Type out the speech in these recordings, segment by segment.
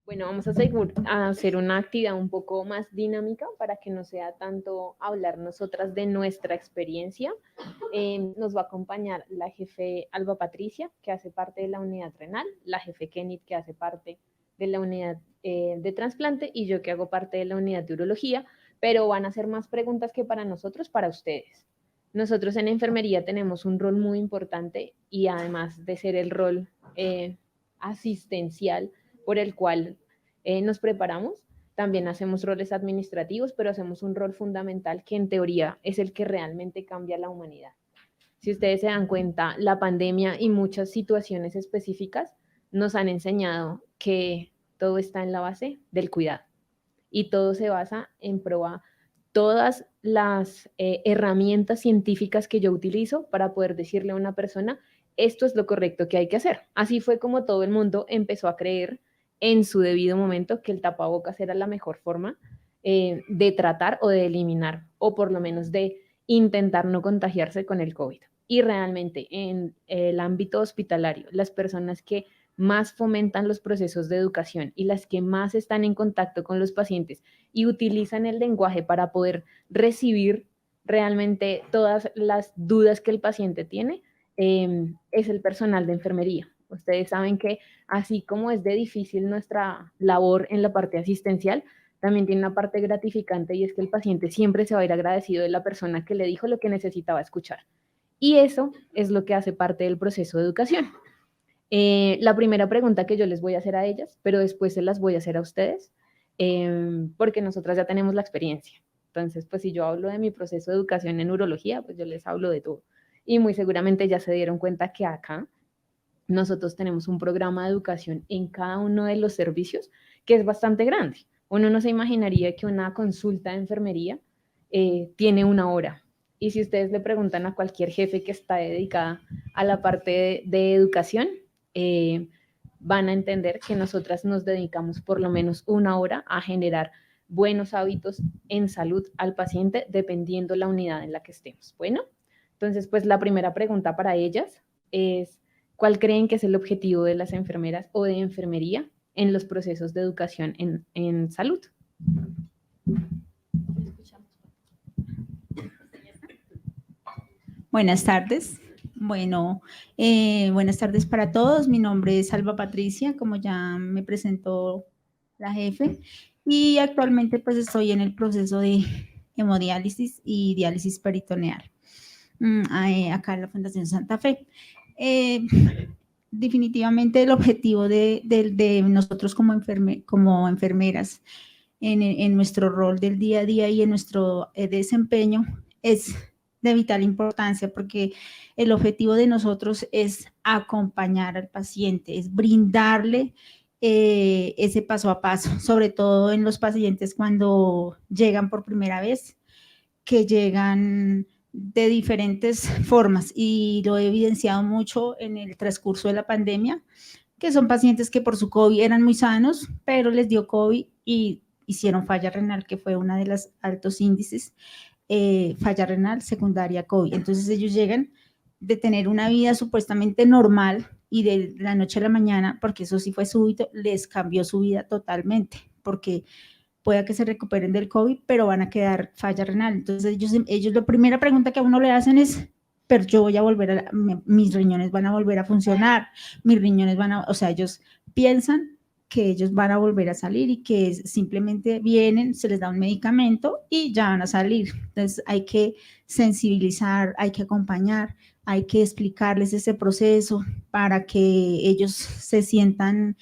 Bueno, vamos a hacer una actividad un poco más dinámica para que no sea tanto hablar nosotras de nuestra experiencia. Nos va a acompañar la jefe Alba Patricia, que hace parte de la unidad renal, la jefe Kenneth, que hace parte de la unidad de trasplante, y yo, que hago parte de la unidad de urología, pero van a hacer más preguntas que para nosotros, para ustedes. Nosotros en enfermería tenemos un rol muy importante, y además de ser el rol asistencial por el cual nos preparamos, también hacemos roles administrativos, pero hacemos un rol fundamental que en teoría es el que realmente cambia la humanidad. Si ustedes se dan cuenta, la pandemia y muchas situaciones específicas nos han enseñado que todo está en la base del cuidado, y todo se basa en probar todas las herramientas científicas que yo utilizo para poder decirle a una persona, esto es lo correcto que hay que hacer. Así fue como todo el mundo empezó a creer en su debido momento que el tapabocas era la mejor forma de tratar o de eliminar, o por lo menos de intentar no contagiarse con el COVID. Y realmente en el ámbito hospitalario, las personas que más fomentan los procesos de educación y las que más están en contacto con los pacientes y utilizan el lenguaje para poder recibir realmente todas las dudas que el paciente tiene, es el personal de enfermería. Ustedes saben que así como es de difícil nuestra labor en la parte asistencial, también tiene una parte gratificante, y es que el paciente siempre se va a ir agradecido de la persona que le dijo lo que necesitaba escuchar. Y eso es lo que hace parte del proceso de educación. La primera pregunta que yo les voy a hacer a ellas, pero después se las voy a hacer a ustedes, porque nosotras ya tenemos la experiencia. Entonces, pues si yo hablo de mi proceso de educación en urología, pues yo les hablo de todo. Y muy seguramente ya se dieron cuenta que acá nosotros tenemos un programa de educación en cada uno de los servicios que es bastante grande. Uno no se imaginaría que una consulta de enfermería tiene 1 hora. Y si ustedes le preguntan a cualquier jefe que está dedicada a la parte de educación, eh, van a entender que nosotras nos dedicamos por lo menos 1 hora a generar buenos hábitos en salud al paciente, dependiendo la unidad en la que estemos. Bueno, entonces, pues la primera pregunta para ellas es, ¿cuál creen que es el objetivo de las enfermeras o de enfermería en los procesos de educación en salud? Buenas tardes. Bueno, buenas tardes para todos. Mi nombre es Alba Patricia, como ya me presentó la jefe, y actualmente pues estoy en el proceso de hemodiálisis y diálisis peritoneal acá en la Fundación Santa Fe. Definitivamente el objetivo de nosotros como enfermeras en nuestro rol del día a día y en nuestro desempeño es de vital importancia, porque el objetivo de nosotros es acompañar al paciente, es brindarle ese paso a paso, sobre todo en los pacientes cuando llegan por primera vez, que llegan de diferentes formas, y lo he evidenciado mucho en el transcurso de la pandemia, que son pacientes que por su COVID eran muy sanos, pero les dio COVID y hicieron falla renal, que fue una de las altos índices, falla renal secundaria COVID. Entonces ellos llegan de tener una vida supuestamente normal y de la noche a la mañana, porque eso sí fue súbito, les cambió su vida totalmente, porque pueda que se recuperen del COVID, pero van a quedar falla renal. Entonces ellos la primera pregunta que a uno le hacen es, pero yo voy a volver mis riñones van a volver a funcionar, mis riñones van a, o sea, ellos piensan que ellos van a volver a salir y que simplemente vienen, se les da un medicamento y ya van a salir. Entonces hay que sensibilizar, hay que acompañar, hay que explicarles ese proceso para que ellos se sientan,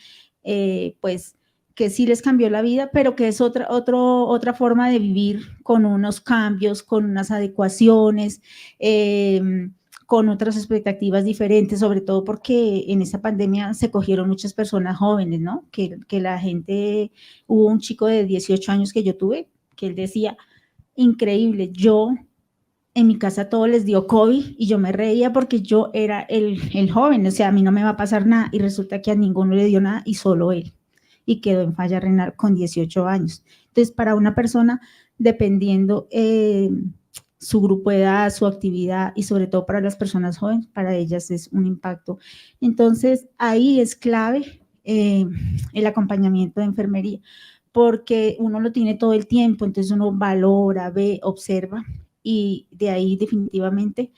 pues, que sí les cambió la vida, pero que es otra forma de vivir, con unos cambios, con unas adecuaciones, con otras expectativas diferentes, sobre todo porque en esa pandemia se cogieron muchas personas jóvenes, ¿no? Que la gente, hubo un chico de 18 años que yo tuve, que él decía, increíble, yo en mi casa todo les dio COVID y yo me reía porque yo era el joven, o sea, a mí no me va a pasar nada, y resulta que a ninguno le dio nada y solo él, y quedó en falla renal con 18 años. Entonces, para una persona, dependiendo su grupo de edad, su actividad, y sobre todo para las personas jóvenes, para ellas es un impacto. Entonces, ahí es clave el acompañamiento de enfermería, porque uno lo tiene todo el tiempo, entonces uno valora, ve, observa, y de ahí definitivamente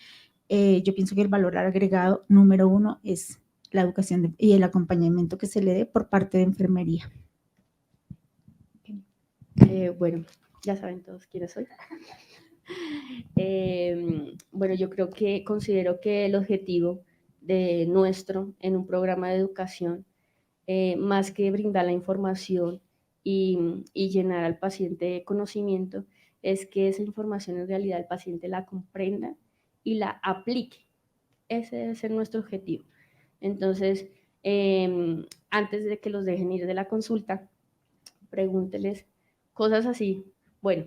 yo pienso que el valor agregado número 1 es la educación y el acompañamiento que se le dé por parte de enfermería. Bueno, ya saben todos quiénes soy. Bueno, yo considero que el objetivo de nuestro en un programa de educación, más que brindar la información y llenar al paciente de conocimiento, es que esa información en realidad el paciente la comprenda y la aplique. Ese debe ser nuestro objetivo. Entonces, antes de que los dejen ir de la consulta, pregúnteles cosas así. Bueno,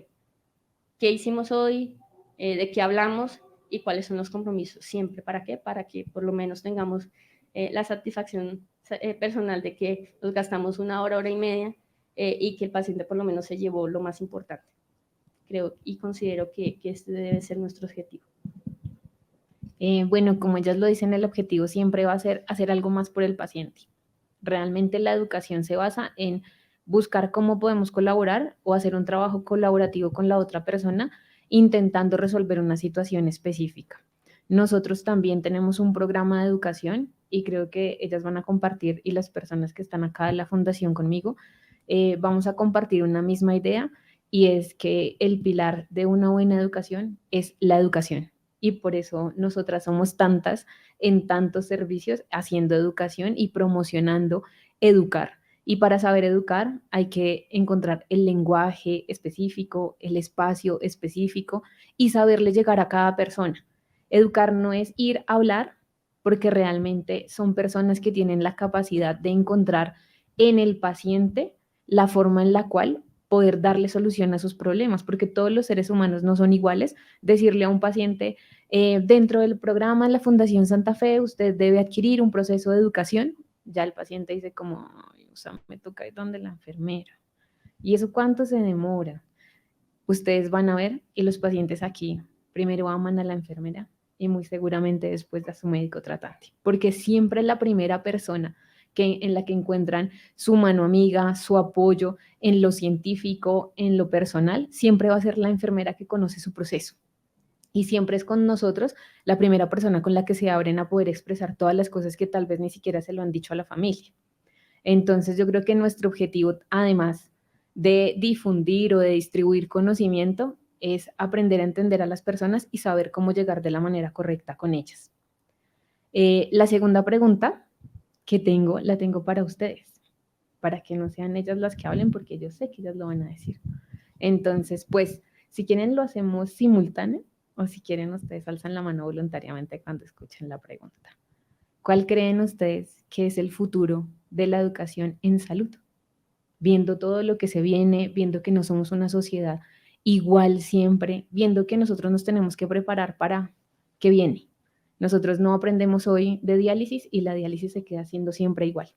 ¿qué hicimos hoy? ¿De qué hablamos? ¿Y cuáles son los compromisos? Siempre, ¿para qué? Para que por lo menos tengamos la satisfacción personal de que nos gastamos una hora, hora y media y que el paciente por lo menos se llevó lo más importante. Creo y considero que este debe ser nuestro objetivo. Bueno, como ellas lo dicen, el objetivo siempre va a ser hacer algo más por el paciente. Realmente la educación se basa en buscar cómo podemos colaborar o hacer un trabajo colaborativo con la otra persona, intentando resolver una situación específica. Nosotros también tenemos un programa de educación y creo que ellas van a compartir, y las personas que están acá de la fundación conmigo, vamos a compartir una misma idea, y es que el pilar de una buena educación es la educación. Y por eso nosotras somos tantas en tantos servicios haciendo educación y promocionando educar. Y para saber educar hay que encontrar el lenguaje específico, el espacio específico y saberle llegar a cada persona. Educar no es ir a hablar, porque realmente son personas que tienen la capacidad de encontrar en el paciente la forma en la cual poder darle solución a sus problemas, porque todos los seres humanos no son iguales. Decirle a un paciente, dentro del programa de la Fundación Santa Fe, usted debe adquirir un proceso de educación, ya el paciente dice como, o sea, me toca ir donde la enfermera. ¿Y eso cuánto se demora? Ustedes van a ver, y los pacientes aquí primero aman a la enfermera y muy seguramente después a su médico tratante, porque siempre la primera persona en la que encuentran su mano amiga, su apoyo en lo científico, en lo personal, siempre va a ser la enfermera que conoce su proceso. Y siempre es con nosotros la primera persona con la que se abren a poder expresar todas las cosas que tal vez ni siquiera se lo han dicho a la familia. Entonces yo creo que nuestro objetivo, además de difundir o de distribuir conocimiento, es aprender a entender a las personas y saber cómo llegar de la manera correcta con ellas. La segunda pregunta que la tengo para ustedes, para que no sean ellas las que hablen, porque yo sé que ellas lo van a decir. Entonces, pues, si quieren lo hacemos simultáneo, o si quieren ustedes alzan la mano voluntariamente cuando escuchen la pregunta. ¿Cuál creen ustedes que es el futuro de la educación en salud? Viendo todo lo que se viene, viendo que no somos una sociedad igual siempre, viendo que nosotros nos tenemos que preparar para qué viene. Nosotros no aprendemos hoy de diálisis y la diálisis se queda siendo siempre igual.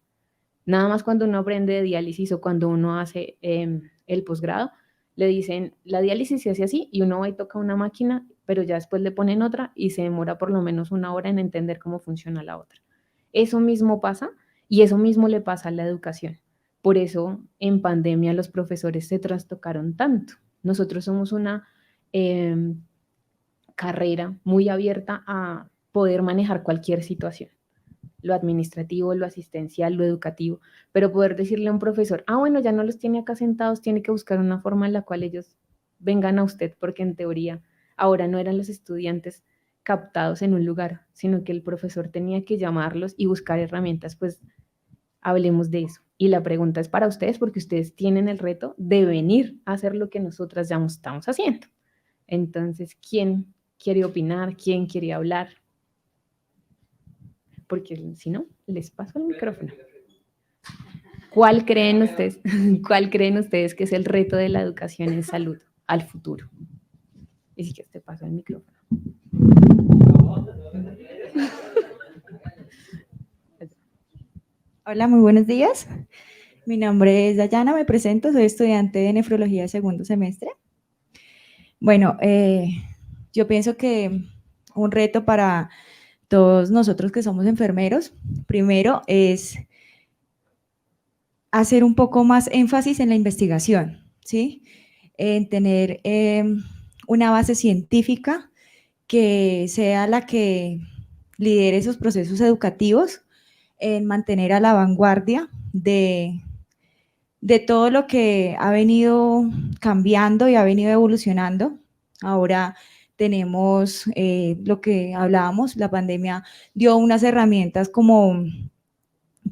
Nada más cuando uno aprende de diálisis o cuando uno hace el posgrado, le dicen, la diálisis se hace así, y uno va y toca una máquina, pero ya después le ponen otra y se demora por lo menos una hora en entender cómo funciona la otra. Eso mismo pasa, y eso mismo le pasa a la educación. Por eso en pandemia los profesores se trastocaron tanto. Nosotros somos una carrera muy abierta a poder manejar cualquier situación, lo administrativo, lo asistencial, lo educativo, pero poder decirle a un profesor, bueno, ya no los tiene acá sentados, tiene que buscar una forma en la cual ellos vengan a usted, porque en teoría ahora no eran los estudiantes captados en un lugar, sino que el profesor tenía que llamarlos y buscar herramientas. Pues hablemos de eso. Y la pregunta es para ustedes, porque ustedes tienen el reto de venir a hacer lo que nosotras ya estamos haciendo. Entonces, ¿quién quiere opinar? ¿Quién quiere hablar? Porque si no, les paso el micrófono. ¿Cuál creen ustedes que es el reto de la educación en salud al futuro? Y si quieres te paso el micrófono. Hola, muy buenos días. Mi nombre es Dayana, me presento, soy estudiante de nefrología de segundo semestre. Bueno, yo pienso que un reto para todos nosotros que somos enfermeros, primero es hacer un poco más énfasis en la investigación, ¿sí? En tener una base científica que sea la que lidere esos procesos educativos, en mantener a la vanguardia de todo lo que ha venido cambiando y ha venido evolucionando. Ahora tenemos lo que hablábamos, la pandemia dio unas herramientas como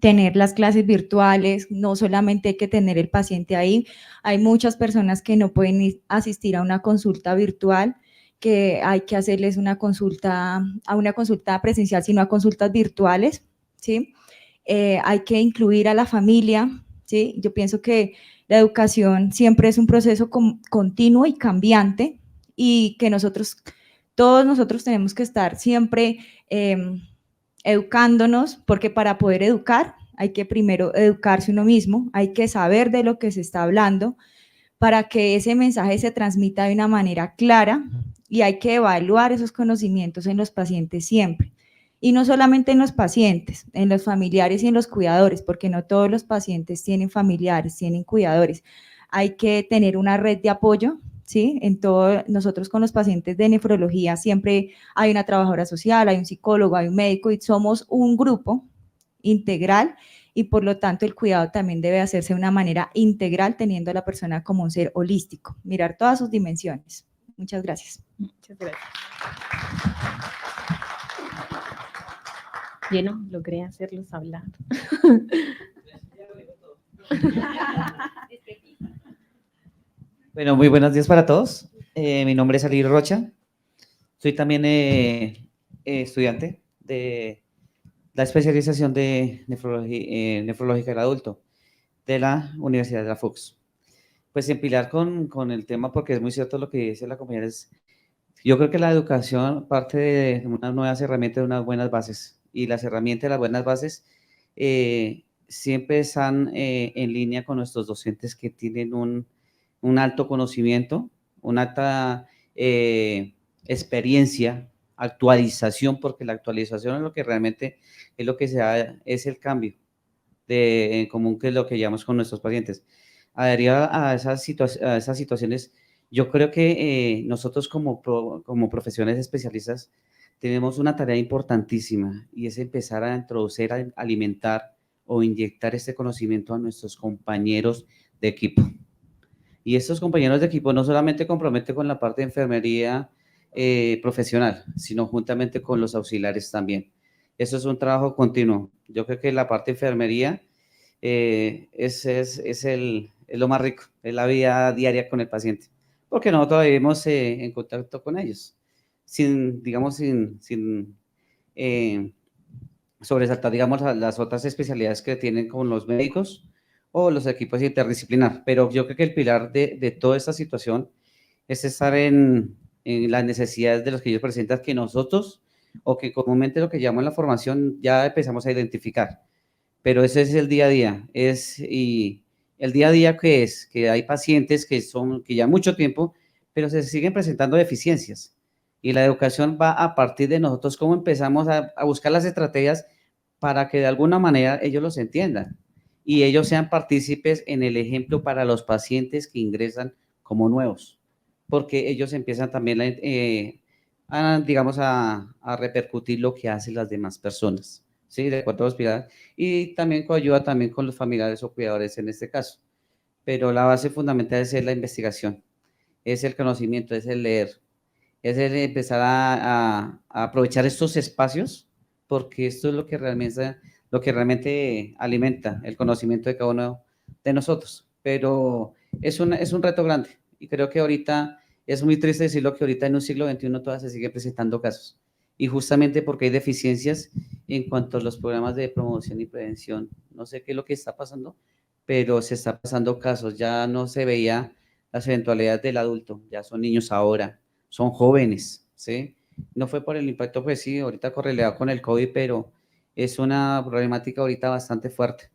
tener las clases virtuales, no solamente hay que tener el paciente ahí, hay muchas personas que no pueden asistir a una consulta virtual, que hay que hacerles una consulta presencial, sino a consultas virtuales, ¿sí? Hay que incluir a la familia, ¿sí? Yo pienso que la educación siempre es un proceso continuo y cambiante y que todos nosotros tenemos que estar siempre educándonos, porque para poder educar hay que primero educarse uno mismo, hay que saber de lo que se está hablando para que ese mensaje se transmita de una manera clara y hay que evaluar esos conocimientos en los pacientes siempre. Y no solamente en los pacientes, en los familiares y en los cuidadores, porque no todos los pacientes tienen familiares, tienen cuidadores. Hay que tener una red de apoyo, ¿sí? Nosotros con los pacientes de nefrología siempre hay una trabajadora social, hay un psicólogo, hay un médico y somos un grupo integral y por lo tanto el cuidado también debe hacerse de una manera integral teniendo a la persona como un ser holístico, mirar todas sus dimensiones. Muchas gracias. Muchas gracias. Lleno, logré hacerlos hablar. Bueno, muy buenos días para todos. Mi nombre es Ali Rocha. Soy también estudiante de la especialización de nefrológica del adulto de la Universidad de la FUCS. Pues empilar con el tema, porque es muy cierto lo que dice la compañera, yo creo que la educación parte de unas nuevas herramientas, de unas buenas bases, y las herramientas de las buenas bases siempre están en línea con nuestros docentes que tienen un alto conocimiento, una alta experiencia, actualización, porque la actualización es lo que realmente es lo que se da, es el cambio en común, que es lo que llevamos con nuestros pacientes. Adherido a esas situaciones, yo creo que nosotros como profesionales especialistas tenemos una tarea importantísima y es empezar a introducir, a alimentar o inyectar este conocimiento a nuestros compañeros de equipo. Y estos compañeros de equipo no solamente comprometen con la parte de enfermería profesional, sino juntamente con los auxiliares también. Eso es un trabajo continuo. Yo creo que la parte de enfermería es lo más rico, es la vida diaria con el paciente, porque nosotros vivimos en contacto con ellos, sin sobresaltar, digamos, las otras especialidades que tienen con los médicos o los equipos interdisciplinar. Pero yo creo que el pilar de toda esta situación es estar en las necesidades de los que ellos presentan, que nosotros, o que comúnmente lo que llamamos la formación, ya empezamos a identificar. Pero ese es el día a día. Y el día a día que es que hay pacientes que ya mucho tiempo, pero se siguen presentando deficiencias. Y la educación va a partir de nosotros, cómo empezamos a buscar las estrategias para que de alguna manera ellos los entiendan y ellos sean partícipes en el ejemplo para los pacientes que ingresan como nuevos, porque ellos empiezan también digamos, a repercutir lo que hacen las demás personas, ¿sí? De acuerdo a los pilares, y también ayuda también con los familiares o cuidadores en este caso. Pero la base fundamental es la investigación, es el conocimiento, es el leer, es el empezar a aprovechar estos espacios, porque esto es lo que realmente alimenta el conocimiento de cada uno de nosotros. Pero es un reto grande y creo que ahorita es muy triste decirlo, que ahorita en un siglo XXI todavía se siguen presentando casos, y justamente porque hay deficiencias en cuanto a los programas de promoción y prevención. No sé qué es lo que está pasando, pero se está pasando casos, ya no se veía las eventualidades del adulto, ya son niños ahora, son jóvenes, ¿sí? No fue por el impacto, pues sí, ahorita correlado con el COVID, pero es una problemática ahorita bastante fuerte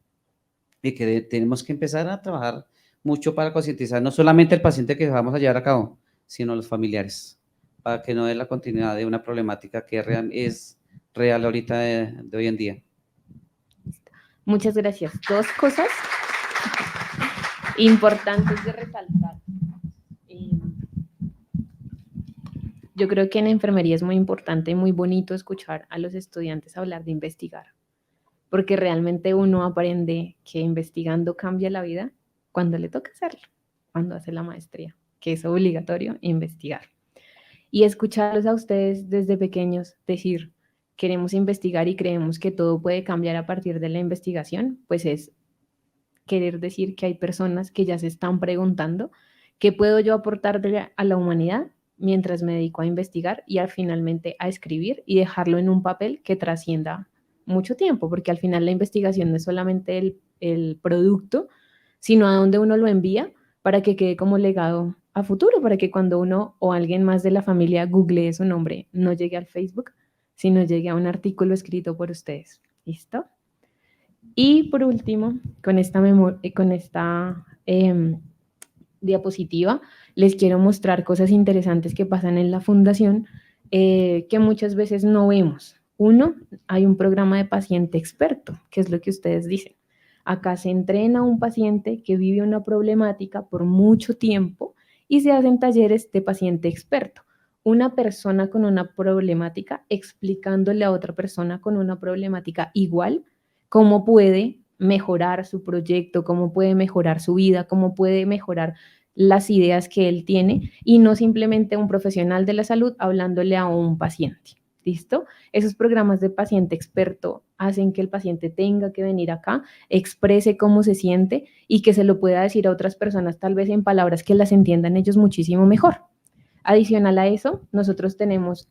y que tenemos que empezar a trabajar mucho para concientizar no solamente el paciente que vamos a llevar a cabo, sino los familiares, para que no dé la continuidad de una problemática que es real ahorita de hoy en día. Muchas gracias. Dos cosas importantes de resaltar. Yo creo que en enfermería es muy importante y muy bonito escuchar a los estudiantes hablar de investigar, porque realmente uno aprende que investigando cambia la vida cuando le toca hacerlo, cuando hace la maestría, que es obligatorio investigar. Y escucharlos a ustedes desde pequeños decir, queremos investigar y creemos que todo puede cambiar a partir de la investigación, pues es querer decir que hay personas que ya se están preguntando, ¿qué puedo yo aportar a la humanidad mientras me dedico a investigar y finalmente a escribir y dejarlo en un papel que trascienda mucho tiempo? Porque al final la investigación no es solamente el producto, sino a dónde uno lo envía para que quede como legado a futuro, para que cuando uno o alguien más de la familia googlee su nombre, no llegue al Facebook, sino llegue a un artículo escrito por ustedes. ¿Listo? Y por último, con esta diapositiva, les quiero mostrar cosas interesantes que pasan en la fundación que muchas veces no vemos. Uno, hay un programa de paciente experto, que es lo que ustedes dicen. Acá se entrena a un paciente que vive una problemática por mucho tiempo y se hacen talleres de paciente experto. Una persona con una problemática explicándole a otra persona con una problemática igual cómo puede mejorar su proyecto, cómo puede mejorar su vida, cómo puede mejorar las ideas que él tiene y no simplemente un profesional de la salud hablándole a un paciente. ¿Listo? Esos programas de paciente experto hacen que el paciente tenga que venir acá, exprese cómo se siente y que se lo pueda decir a otras personas tal vez en palabras que las entiendan ellos muchísimo mejor. Adicional a eso, nosotros tenemos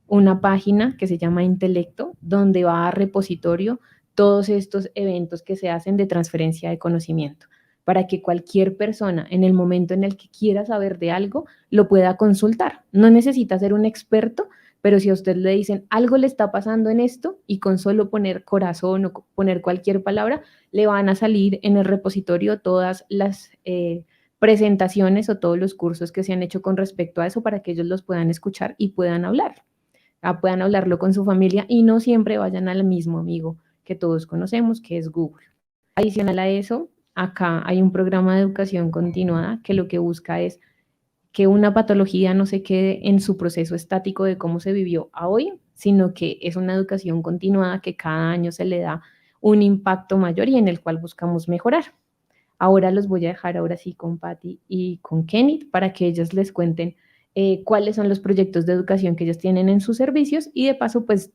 una página que se llama Intelecto, donde va a repositorio todos estos eventos que se hacen de transferencia de conocimiento, para que cualquier persona en el momento en el que quiera saber de algo, lo pueda consultar. No necesita ser un experto, pero si a usted le dicen algo le está pasando en esto y con solo poner corazón o poner cualquier palabra, le van a salir en el repositorio todas las presentaciones o todos los cursos que se han hecho con respecto a eso para que ellos los puedan escuchar y puedan hablar. Puedan hablarlo con su familia y no siempre vayan al mismo amigo que todos conocemos, que es Google. Adicional a eso, acá hay un programa de educación continuada que lo que busca es que una patología no se quede en su proceso estático de cómo se vivió a hoy, sino que es una educación continuada que cada año se le da un impacto mayor y en el cual buscamos mejorar. Ahora los voy a dejar ahora sí con Patty y con Kenneth para que ellas les cuenten cuáles son los proyectos de educación que ellos tienen en sus servicios y de paso pues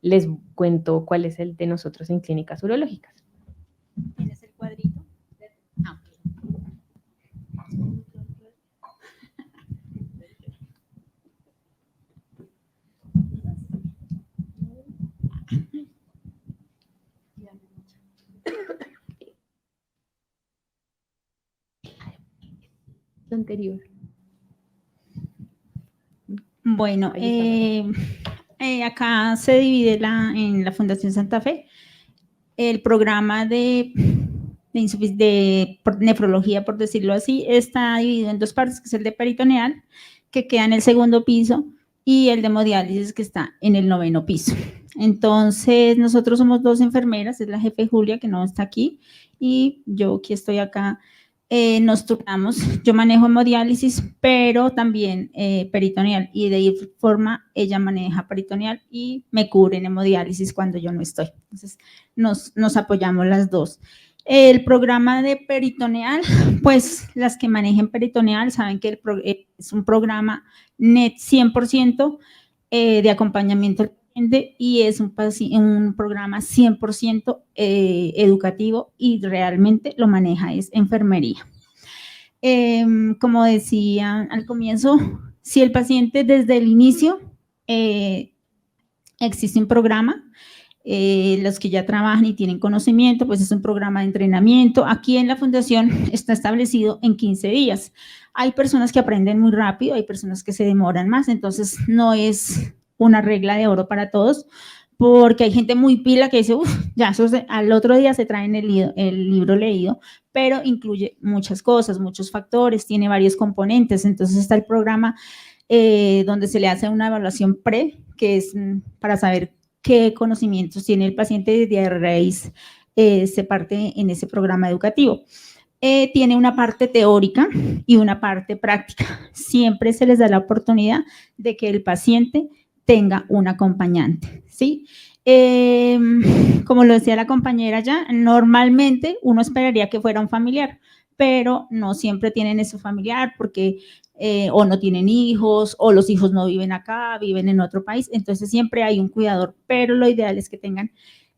les cuento cuál es el de nosotros en clínicas urológicas. ¿Tienes el cuadrito? Ah, Anterior. Bueno, acá se divide en la Fundación Santa Fe el programa de nefrología, por decirlo así, está dividido en dos partes, que es el de peritoneal, que queda en el segundo piso, y el de hemodiálisis, que está en el 9º piso. Entonces, nosotros somos 2 enfermeras, es la jefe Julia, que no está aquí, y yo que estoy acá. Nos turnamos, yo manejo hemodiálisis, pero también peritoneal, y de igual forma ella maneja peritoneal y me cubre en hemodiálisis cuando yo no estoy. Entonces nos apoyamos las dos. El programa de peritoneal, pues las que manejen peritoneal saben que es un programa net 100% de acompañamiento al paciente y es un programa 100% educativo y realmente lo maneja es enfermería. Como decía al comienzo, si el paciente desde el inicio existe un programa, los que ya trabajan y tienen conocimiento, pues es un programa de entrenamiento. Aquí en la fundación está establecido en 15 días. Hay personas que aprenden muy rápido, hay personas que se demoran más, entonces no es una regla de oro para todos, porque hay gente muy pila que dice, ya, al otro día se traen el libro leído, pero incluye muchas cosas, muchos factores, tiene varios componentes. Entonces está el programa donde se le hace una evaluación pre, que es para saber qué conocimientos tiene el paciente de raíz se parte en ese programa educativo. Tiene una parte teórica y una parte práctica. Siempre se les da la oportunidad de que el paciente tenga un acompañante, ¿sí? Como lo decía la compañera ya, normalmente uno esperaría que fuera un familiar, pero no siempre tienen ese familiar porque o no tienen hijos, o los hijos no viven acá, viven en otro país, entonces siempre hay un cuidador, pero lo ideal es que tengan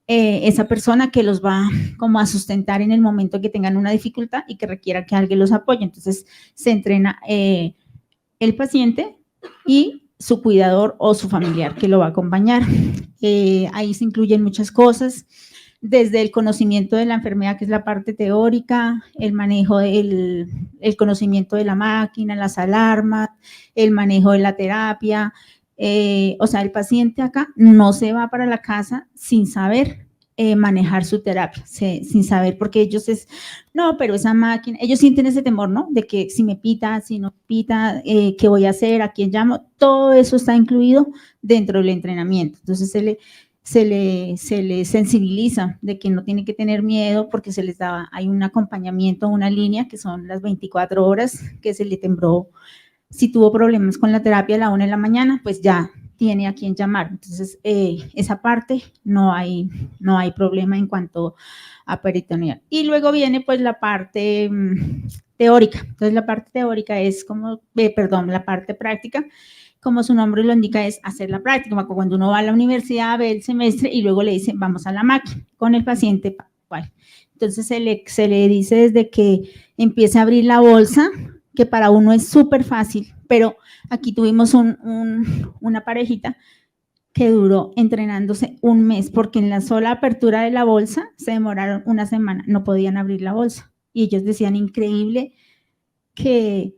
esa persona que los va como a sustentar en el momento que tengan una dificultad y que requiera que alguien los apoye. Entonces se entrena el paciente y su cuidador o su familiar que lo va a acompañar. Ahí se incluyen muchas cosas, desde el conocimiento de la enfermedad, que es la parte teórica, el manejo del el conocimiento de la máquina, las alarmas, el manejo de la terapia. O sea, el paciente acá no se va para la casa sin saber manejar su terapia, sin saber, porque ellos no, pero esa máquina, ellos sienten ese temor, ¿no? De que si me pita, si no pita, ¿qué voy a hacer? ¿A quién llamo? Todo eso está incluido dentro del entrenamiento. Entonces se le sensibiliza de que no tiene que tener miedo porque se les da, hay un acompañamiento, una línea que son las 24 horas que se le tembló. Si tuvo problemas con la terapia a la 1 de la mañana, pues ya tiene a quién llamar. Entonces, esa parte no hay problema en cuanto a peritoneal. Y luego viene pues la parte teórica. Entonces, la parte teórica es como, la parte práctica, como su nombre lo indica, es hacer la práctica. Cuando uno va a la universidad, ve el semestre y luego le dicen, vamos a la máquina con el paciente. Entonces, se le dice desde que empiece a abrir la bolsa, que para uno es súper fácil, pero aquí tuvimos una parejita que duró entrenándose un mes, porque en la sola apertura de la bolsa se demoraron una semana, no podían abrir la bolsa. Y ellos decían, increíble que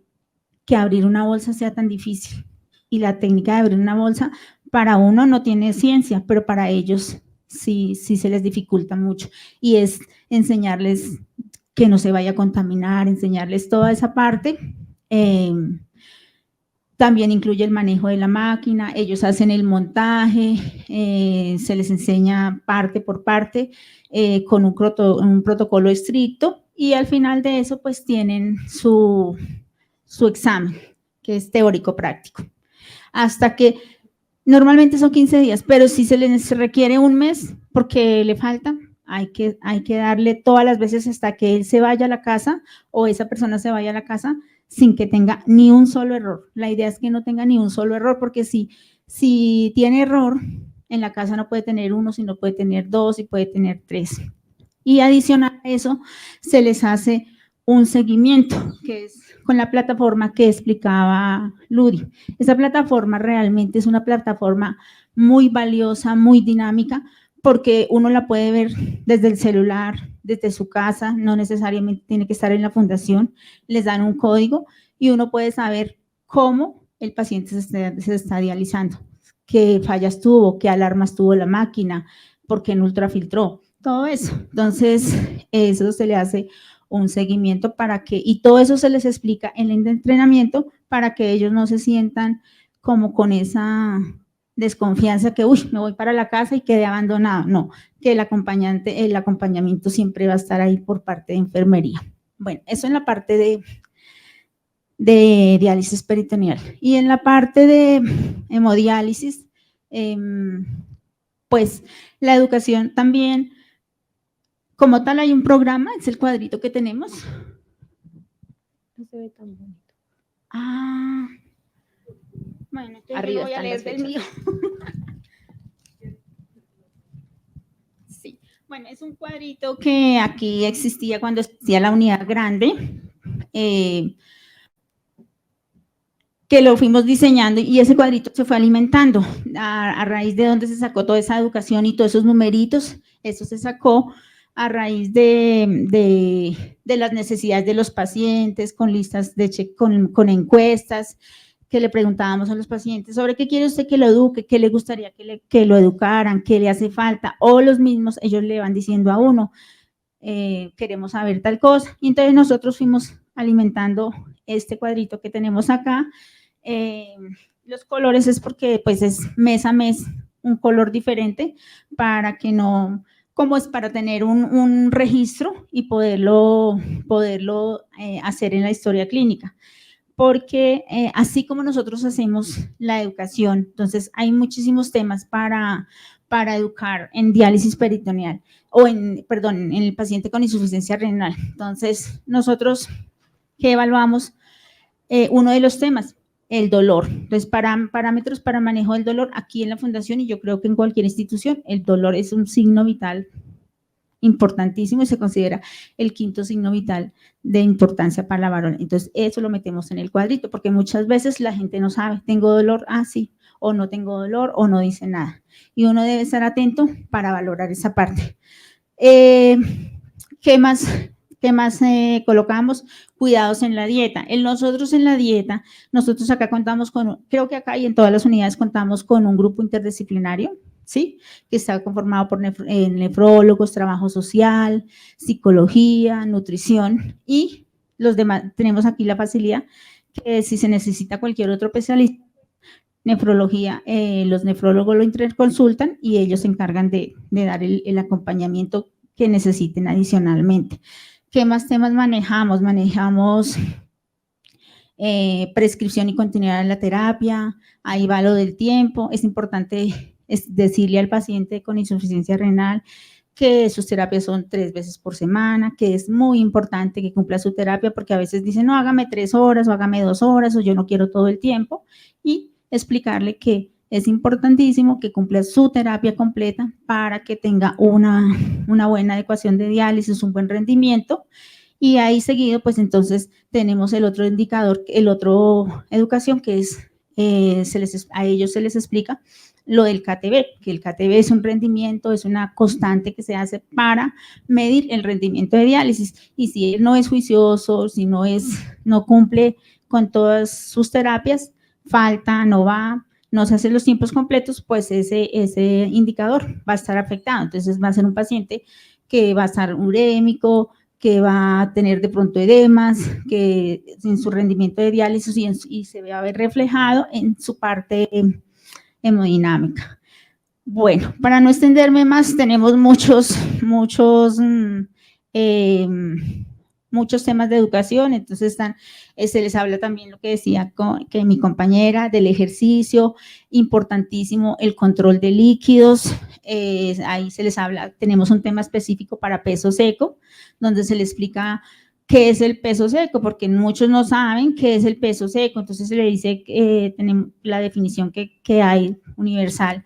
abrir una bolsa sea tan difícil. Y la técnica de abrir una bolsa, para uno no tiene ciencia, pero para ellos sí se les dificulta mucho. Y es enseñarles que no se vaya a contaminar, enseñarles toda esa parte. También incluye el manejo de la máquina, ellos hacen el montaje, se les enseña parte por parte con un protocolo estricto, y al final de eso pues tienen su examen, que es teórico práctico. Hasta que normalmente son 15 días, pero si se les requiere un mes porque le falta, hay que darle todas las veces hasta que él se vaya a la casa o esa persona se vaya a la casa sin que tenga ni un solo error. La idea es que no tenga ni un solo error, porque si tiene error, en la casa no puede tener uno, sino puede tener dos y puede tener tres. Y adicional a eso, se les hace un seguimiento, que es con la plataforma que explicaba Ludi. Esa plataforma realmente es una plataforma muy valiosa, muy dinámica, porque uno la puede ver desde el celular, desde su casa, no necesariamente tiene que estar en la fundación, les dan un código y uno puede saber cómo el paciente se está dializando, qué fallas tuvo, qué alarmas tuvo la máquina, por qué no ultrafiltró, todo eso. Entonces, eso se le hace un seguimiento y todo eso se les explica en el entrenamiento para que ellos no se sientan como con esa desconfianza que, me voy para la casa y quedé abandonado. No, que el acompañamiento siempre va a estar ahí por parte de enfermería. Bueno, eso en la parte de diálisis peritoneal. Y en la parte de hemodiálisis, pues la educación también, como tal, hay un programa, es el cuadrito que tenemos. No se ve tan bonito. Bueno, entonces Arriba yo voy a están leer las del fechas. mío. Sí, bueno, es un cuadrito que aquí existía cuando existía la unidad grande, que lo fuimos diseñando, y ese cuadrito se fue alimentando a raíz de donde se sacó toda esa educación y todos esos numeritos. Eso se sacó a raíz de las necesidades de los pacientes, con listas con encuestas, que le preguntábamos a los pacientes sobre qué quiere usted que lo eduque, qué le gustaría que lo educaran, qué le hace falta, o los mismos, ellos le van diciendo a uno, queremos saber tal cosa. Y entonces nosotros fuimos alimentando este cuadrito que tenemos acá. Los colores es porque pues es mes a mes un color diferente, para que no como es para tener un registro y poderlo hacer en la historia clínica. Porque así como nosotros hacemos la educación, entonces hay muchísimos temas para educar en diálisis peritoneal o en el paciente con insuficiencia renal. Entonces, nosotros, ¿qué evaluamos? Uno de los temas, el dolor. Entonces, parámetros para manejo del dolor aquí en la fundación, y yo creo que en cualquier institución, el dolor es un signo vital importantísimo y se considera el quinto signo vital de importancia para la varona. Entonces, eso lo metemos en el cuadrito, porque muchas veces la gente no sabe, ¿tengo dolor? Ah, sí, o no tengo dolor, o no dice nada. Y uno debe estar atento para valorar esa parte. ¿Qué más colocamos? Cuidados en la dieta. Nosotros en la dieta, nosotros acá contamos creo que acá y en todas las unidades contamos con un grupo interdisciplinario, ¿sí? Que está conformado por nefrólogos, trabajo social, psicología, nutrición, y los demás. Tenemos aquí la facilidad que si se necesita cualquier otro especialista, nefrología, los nefrólogos lo interconsultan y ellos se encargan de dar el acompañamiento que necesiten adicionalmente. ¿Qué más temas manejamos? Manejamos prescripción y continuidad en la terapia, ahí va lo del tiempo. Es importante decirle al paciente con insuficiencia renal que sus terapias son 3 veces por semana, que es muy importante que cumpla su terapia, porque a veces dicen, no, hágame 3 horas o hágame 2 horas o yo no quiero todo el tiempo, y explicarle que es importantísimo que cumpla su terapia completa para que tenga una buena adecuación de diálisis, un buen rendimiento. Y ahí seguido, pues entonces tenemos el otro indicador, el otro educación, que es, a ellos se les explica lo del KTB, que el KTB es un rendimiento, es una constante que se hace para medir el rendimiento de diálisis. Y si él no es juicioso, si no cumple con todas sus terapias, falta, no va, no se hacen los tiempos completos, pues ese indicador va a estar afectado. Entonces va a ser un paciente que va a estar urémico, que va a tener de pronto edemas, que en su rendimiento de diálisis y se va a ver reflejado en su parte hemodinámica. Bueno, para no extenderme más, tenemos muchos temas de educación, entonces se les habla también lo que decía que mi compañera del ejercicio, importantísimo el control de líquidos, ahí se les habla, tenemos un tema específico para peso seco, donde se les explica qué es el peso seco, porque muchos no saben qué es el peso seco, entonces se le dice, tenemos la definición que hay universal,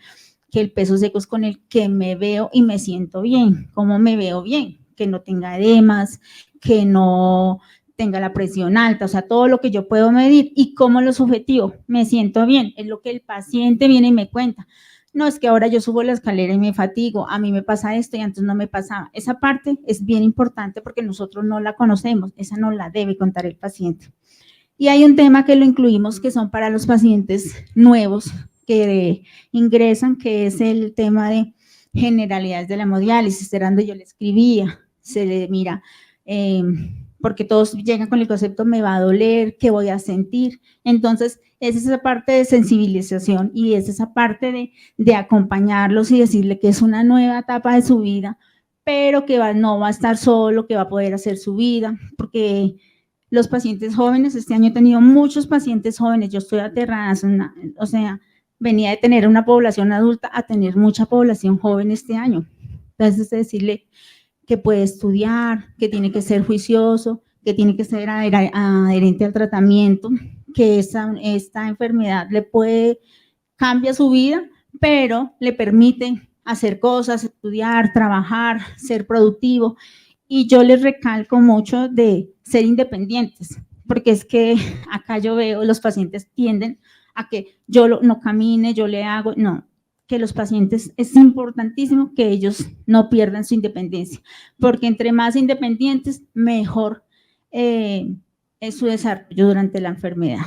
que el peso seco es con el que me veo y me siento bien. ¿Cómo me veo bien? Que no tenga edemas, que no tenga la presión alta, o sea, todo lo que yo puedo medir. ¿Y cómo lo subjetivo? Me siento bien, es lo que el paciente viene y me cuenta. No, es que ahora yo subo la escalera y me fatigo, a mí me pasa esto y antes no me pasaba. Esa parte es bien importante porque nosotros no la conocemos, esa no la debe contar el paciente. Y hay un tema que lo incluimos que son para los pacientes nuevos que ingresan, que es el tema de generalidades de la hemodiálisis. Serando yo le escribía, se le mira, porque todos llegan con el concepto me va a doler, ¿qué voy a sentir? Entonces, es esa parte de sensibilización y es esa parte de acompañarlos y decirle que es una nueva etapa de su vida, pero que no va a estar solo, que va a poder hacer su vida, porque los pacientes jóvenes, este año he tenido muchos pacientes jóvenes, yo estoy aterrada, o sea, venía de tener una población adulta a tener mucha población joven este año. Entonces, decirle que puede estudiar, que tiene que ser juicioso, que tiene que ser adherente al tratamiento, que esta enfermedad cambia su vida, pero le permite hacer cosas, estudiar, trabajar, ser productivo. Y yo les recalco mucho de ser independientes, porque es que acá yo veo los pacientes tienden a que yo no camine, yo le hago, no, que los pacientes es importantísimo que ellos no pierdan su independencia, porque entre más independientes, mejor es su desarrollo durante la enfermedad.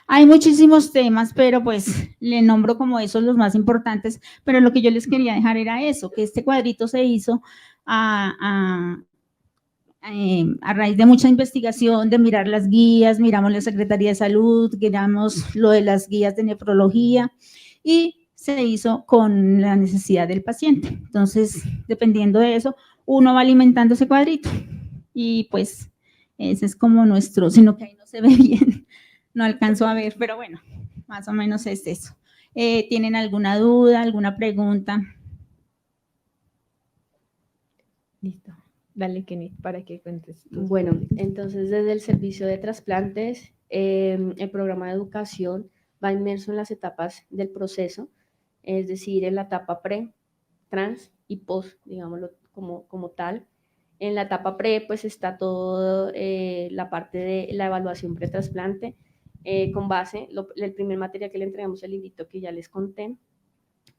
Hay muchísimos temas, pero pues le nombro como esos los más importantes, pero lo que yo les quería dejar era eso, que este cuadrito se hizo a raíz de mucha investigación, de mirar las guías, miramos la Secretaría de Salud, miramos lo de las guías de nefrología y se hizo con la necesidad del paciente. Entonces, dependiendo de eso, uno va alimentando ese cuadrito. Y pues, ese es como nuestro, sino que ahí no se ve bien, no alcanzo a ver, pero bueno, más o menos es eso. ¿Tienen alguna duda, alguna pregunta? Listo. Dale, Kenny, para que cuentes. Bueno, entonces desde el servicio de trasplantes, el programa de educación va inmerso en las etapas del proceso, es decir, en la etapa pre, trans y post, digámoslo como tal. En la etapa pre, pues está todo la parte de la evaluación pretrasplante, con base, el primer material que le entregamos, el librito que ya les conté,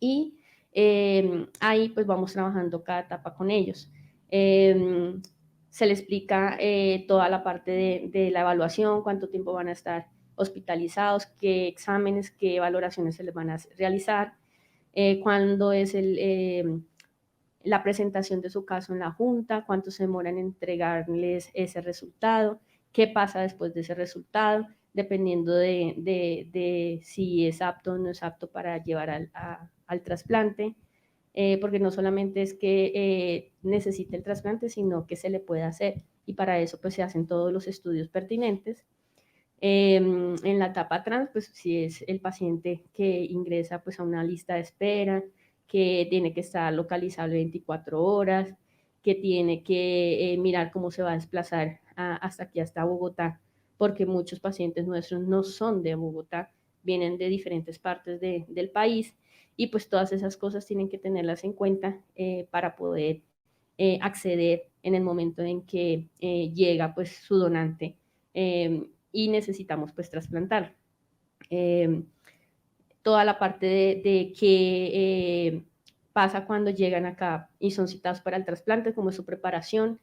y ahí pues vamos trabajando cada etapa con ellos. Se le explica toda la parte de la evaluación, cuánto tiempo van a estar hospitalizados, qué exámenes, qué valoraciones se les van a realizar, cuándo es la presentación de su caso en la junta, cuánto se demora en entregarles ese resultado, qué pasa después de ese resultado, dependiendo de si es apto o no es apto para llevar al trasplante, porque no solamente es que necesite el trasplante, sino que se le puede hacer, y para eso pues se hacen todos los estudios pertinentes. En la etapa trans, pues si es el paciente que ingresa pues a una lista de espera, que tiene que estar localizable 24 horas, que tiene que mirar cómo se va a desplazar hasta aquí, hasta Bogotá, porque muchos pacientes nuestros no son de Bogotá, vienen de diferentes partes del país, y pues todas esas cosas tienen que tenerlas en cuenta para poder acceder en el momento en que llega pues su donante y necesitamos pues trasplantar. Toda la parte de qué pasa cuando llegan acá y son citados para el trasplante, cómo es su preparación,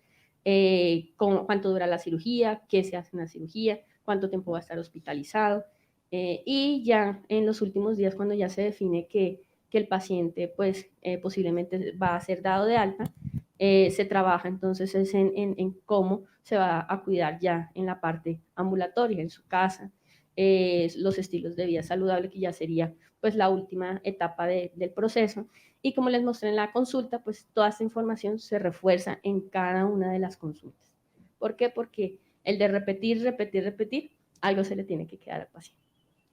cuánto dura la cirugía, qué se hace en la cirugía, cuánto tiempo va a estar hospitalizado, y ya en los últimos días, cuando ya se define que el paciente pues posiblemente va a ser dado de alta, se trabaja entonces es en cómo se va a cuidar ya en la parte ambulatoria, en su casa, los estilos de vida saludable, que ya sería pues la última etapa del proceso. Y como les mostré en la consulta, pues toda esta información se refuerza en cada una de las consultas. ¿Por qué? Porque el de repetir, algo se le tiene que quedar al paciente.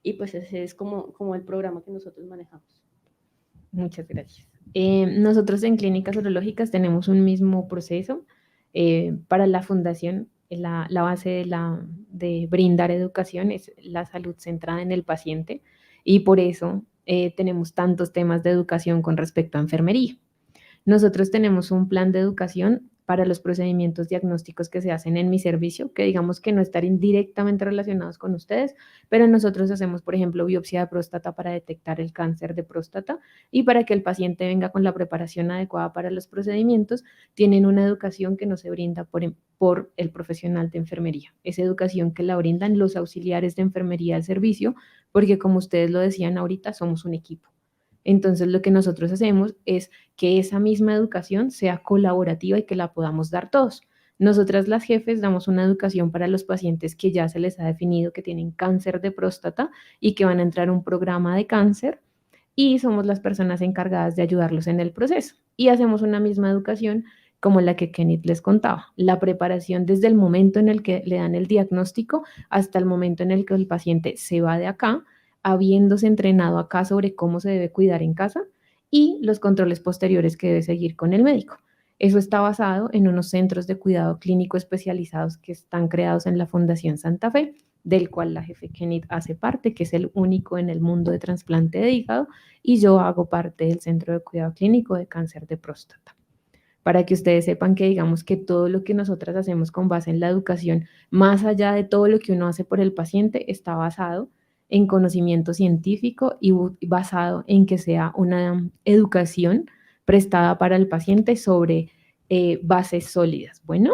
Y pues ese es como el programa que nosotros manejamos. Muchas gracias. Nosotros en Clínicas Urológicas tenemos un mismo proceso. Para la fundación, la base de brindar educación es la salud centrada en el paciente, y por eso tenemos tantos temas de educación con respecto a enfermería. Nosotros tenemos un plan de educación para los procedimientos diagnósticos que se hacen en mi servicio, que digamos que no están directamente relacionados con ustedes, pero nosotros hacemos, por ejemplo, biopsia de próstata para detectar el cáncer de próstata, y para que el paciente venga con la preparación adecuada para los procedimientos, tienen una educación que no se brinda por el profesional de enfermería. Es educación que la brindan los auxiliares de enfermería del servicio, porque como ustedes lo decían ahorita, somos un equipo. Entonces, lo que nosotros hacemos es que esa misma educación sea colaborativa y que la podamos dar todos. Nosotras las jefes damos una educación para los pacientes que ya se les ha definido que tienen cáncer de próstata y que van a entrar a un programa de cáncer, y somos las personas encargadas de ayudarlos en el proceso. Y hacemos una misma educación como la que Kenneth les contaba, la preparación desde el momento en el que le dan el diagnóstico hasta el momento en el que el paciente se va de acá, habiéndose entrenado acá sobre cómo se debe cuidar en casa, y los controles posteriores que debe seguir con el médico. Eso está basado en unos centros de cuidado clínico especializados que están creados en la Fundación Santa Fe, del cual la jefe Kenneth hace parte, que es el único en el mundo de trasplante de hígado, y yo hago parte del Centro de Cuidado Clínico de Cáncer de Próstata. Para que ustedes sepan que digamos que todo lo que nosotras hacemos con base en la educación, más allá de todo lo que uno hace por el paciente, está basado en conocimiento científico y basado en que sea una educación prestada para el paciente sobre bases sólidas. Bueno.